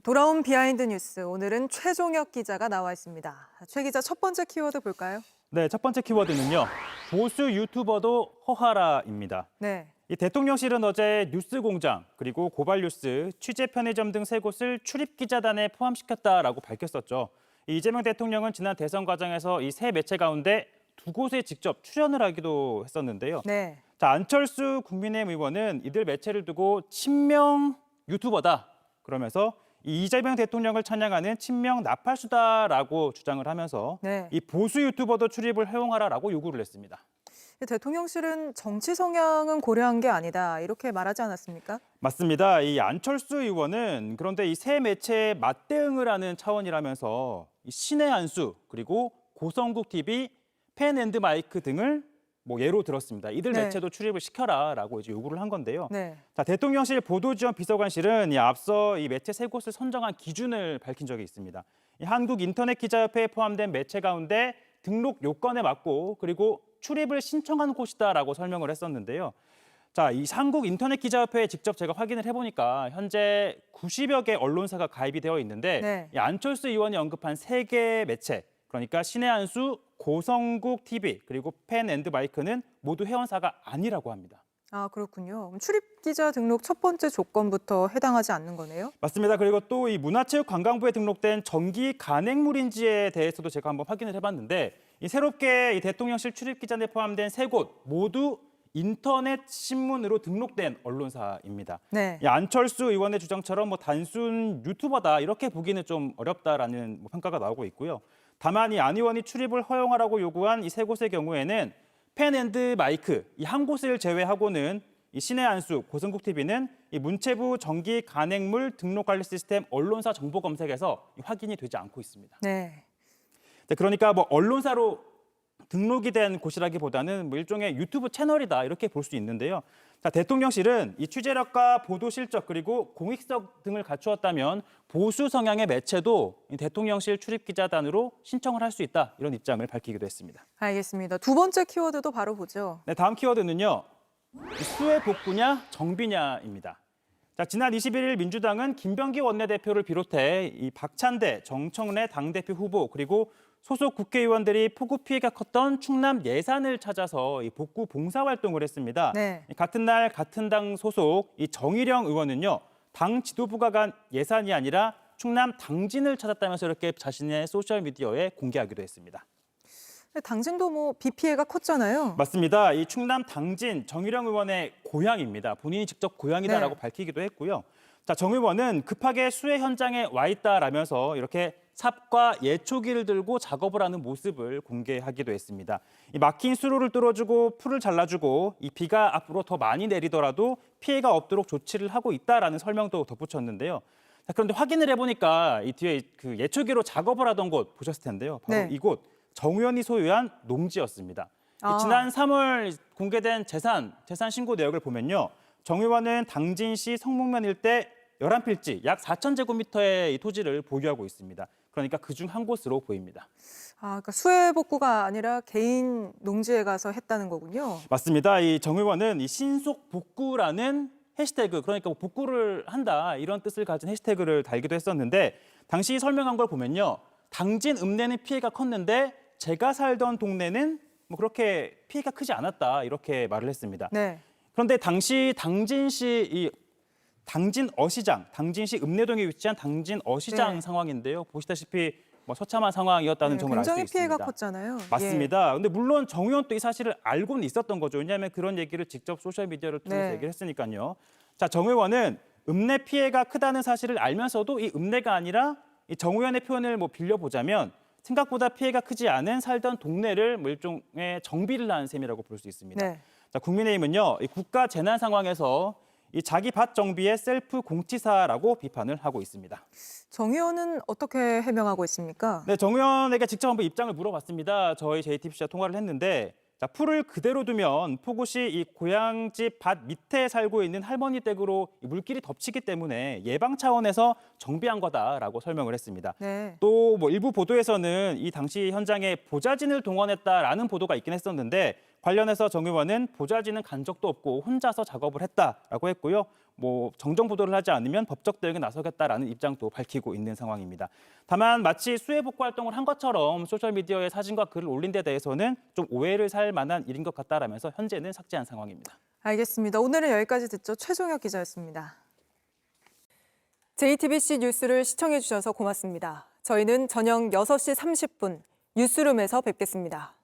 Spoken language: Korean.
돌아온 비하인드 뉴스, 오늘은 최종혁 기자가 나와 있습니다. 최 기자, 첫 번째 키워드 볼까요? 네, 첫 번째 키워드는요. 보수 유튜버도 허하라입니다. 네. 이 대통령실은 어제 뉴스공장 그리고 고발뉴스, 취재편의점 등 세 곳을 출입기자단에 포함시켰다라고 밝혔었죠. 이재명 대통령은 지난 대선 과정에서 이 세 매체 가운데 두 곳에 직접 출연을 하기도 했었는데요. 네. 자, 안철수 국민의힘 의원은 이들 매체를 두고 친명 유튜버다. 그러면서 이재명 대통령을 찬양하는 친명 나팔수다라고 주장을 하면서 네. 이 보수 유튜버도 출입을 허용하라라고 요구를 했습니다. 대통령실은 정치 성향은 고려한 게 아니다, 이렇게 말하지 않았습니까? 맞습니다. 이 안철수 의원은 그런데 이 새 매체에 맞대응을 하는 차원이라면서 이 신의 한수 그리고 고성국 TV, 펜앤드마이크 등을 예로 들었습니다. 이들 네. 매체도 출입을 시켜라라고 이제 요구를 한 건데요. 네. 자, 대통령실 보도지원 비서관실은 앞서 이 매체 세 곳을 선정한 기준을 밝힌 적이 있습니다. 이 한국인터넷기자협회에 포함된 매체 가운데 등록 요건에 맞고 그리고 출입을 신청한 곳이다라고 설명을 했었는데요. 자, 이 한국인터넷기자협회에 직접 제가 확인을 해보니까 현재 90여 개 언론사가 가입이 되어 있는데 네. 이 안철수 의원이 언급한 세 개 매체, 그러니까 신의 한수, 고성국 TV 그리고 펜앤드마이크는 모두 회원사가 아니라고 합니다. 아, 그렇군요. 그럼 출입 기자 등록 첫 번째 조건부터 해당하지 않는 거네요? 맞습니다. 그리고 또 이 문화체육관광부에 등록된 정기 간행물인지에 대해서도 제가 한번 확인을 해봤는데 이 새롭게 이 대통령실 출입기자에 포함된 세 곳 모두 인터넷 신문으로 등록된 언론사입니다. 네. 이 안철수 의원의 주장처럼 단순 유튜버다 이렇게 보기는 좀 어렵다라는 평가가 나오고 있고요. 다만 이 안 의원이 출입을 허용하라고 요구한 이 세 곳의 경우에는 펜앤드마이크 이 한 곳을 제외하고는 이 신의 한수, 고성국 TV는 이 문체부 정기 간행물 등록 관리 시스템 언론사 정보 검색에서 확인이 되지 않고 있습니다. 네. 네, 그러니까 언론사로 등록이 된 곳이라기보다는 일종의 유튜브 채널이다 이렇게 볼 수 있는데요. 자, 대통령실은 이 취재력과 보도 실적 그리고 공익성 등을 갖추었다면 보수 성향의 매체도 이 대통령실 출입기자단으로 신청을 할 수 있다 이런 입장을 밝히기도 했습니다. 알겠습니다. 두 번째 키워드도 바로 보죠. 네, 다음 키워드는요. 수해 복구냐 정비냐입니다. 자, 지난 21일 민주당은 김병기 원내대표를 비롯해 이 박찬대, 정청래 당대표 후보 그리고 소속 국회의원들이 폭우 피해가 컸던 충남 예산을 찾아서 이 복구 봉사활동을 했습니다. 네. 같은 날 같은 당 소속 이 정일영 의원은요. 당 지도부가 간 예산이 아니라 충남 당진을 찾았다면서 이렇게 자신의 소셜미디어에 공개하기도 했습니다. 당진도 비 피해가 컸잖아요. 맞습니다. 이 충남 당진 정일영 의원의 고향입니다. 본인이 직접 고향이다라고 네. 밝히기도 했고요. 자, 정 의원은 급하게 수해 현장에 와 있다라면서 이렇게 삽과 예초기를 들고 작업을 하는 모습을 공개하기도 했습니다. 이 막힌 수로를 뚫어주고 풀을 잘라주고 이 비가 앞으로 더 많이 내리더라도 피해가 없도록 조치를 하고 있다라는 설명도 덧붙였는데요. 자, 그런데 확인을 해보니까 이 뒤에 그 예초기로 작업을 하던 곳 보셨을 텐데요. 바로 네. 이곳 정 의원이 소유한 농지였습니다. 아. 지난 3월 공개된 재산 신고 내역을 보면요. 정 의원은 당진시 성목면 일대 11필지 약 4,000제곱미터의 이 토지를 보유하고 있습니다. 그러니까 그중 한 곳으로 보입니다. 아, 그러니까 수해 복구가 아니라 개인 농지에 가서 했다는 거군요. 맞습니다. 이 정 의원은 이 신속 복구라는 해시태그, 그러니까 복구를 한다 이런 뜻을 가진 해시태그를 달기도 했었는데 당시 설명한 걸 보면요. 당진 읍내는 피해가 컸는데 제가 살던 동네는 그렇게 피해가 크지 않았다 이렇게 말을 했습니다. 네. 그런데 당시 당진 어시장, 당진시 읍내동에 위치한 당진 어시장 네. 상황인데요. 보시다시피 처참한 상황이었다는 점을 알 수 굉장히 있습니다. 피해가 컸잖아요. 맞습니다. 근데 물론 정 의원도 이 사실을 알고는 있었던 거죠. 왜냐하면 그런 얘기를 직접 소셜미디어를 통해서 네. 얘기를 했으니까요. 자, 정 의원은 읍내 피해가 크다는 사실을 알면서도 이 읍내가 아니라 이 정 의원의 표현을 빌려보자면 생각보다 피해가 크지 않은 살던 동네를 일종의 정비를 한 셈이라고 볼 수 있습니다. 네. 자, 국민의힘은요, 이 국가 재난 상황에서 이 자기 밭 정비의 셀프 공치사라고 비판을 하고 있습니다. 정 의원은 어떻게 해명하고 있습니까? 네, 정 의원에게 직접 한번 입장을 물어봤습니다. 저희 JTBC와 통화를 했는데 자, 풀을 그대로 두면 폭우시 이 고향집 밭 밑에 살고 있는 할머니 댁으로 이 물길이 덮치기 때문에 예방 차원에서 정비한 거다라고 설명을 했습니다. 네. 또 일부 보도에서는 이 당시 현장에 보좌진을 동원했다라는 보도가 있긴 했었는데 관련해서 정 의원은 보좌진은 간 적도 없고 혼자서 작업을 했다라고 했고요. 정정 보도를 하지 않으면 법적 대응에 나서겠다라는 입장도 밝히고 있는 상황입니다. 다만 마치 수해 복구 활동을 한 것처럼 소셜미디어에 사진과 글을 올린 데 대해서는 좀 오해를 살 만한 일인 것 같다라면서 현재는 삭제한 상황입니다. 알겠습니다. 오늘은 여기까지 듣죠. 최종혁 기자였습니다. JTBC 뉴스를 시청해 주셔서 고맙습니다. 저희는 저녁 6시 30분 뉴스룸에서 뵙겠습니다.